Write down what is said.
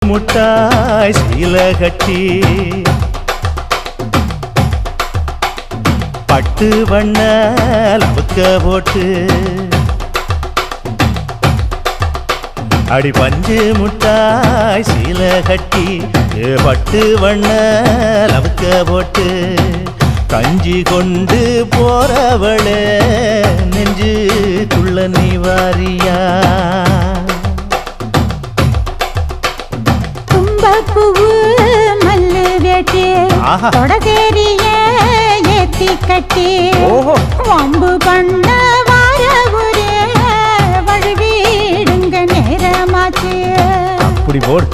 முட்டாய் சீல கட்டி பட்டு வண்ண லவுக்க போட்டு அடி பஞ்சு முட்டாய் சீல கட்டி பட்டு வண்ண லவுக்க போட்டு கஞ்சி கொண்டு போறவளே நெஞ்சுக்குள்ள நீ வாரியா தும்பப்பூவு மல்லு வேட்டி தொடதேரிய ஏத்தி கட்டி வம்பு பண்ண வார ஒரே வழுவிடுங்க நேரமாச்சு அப்படி போடு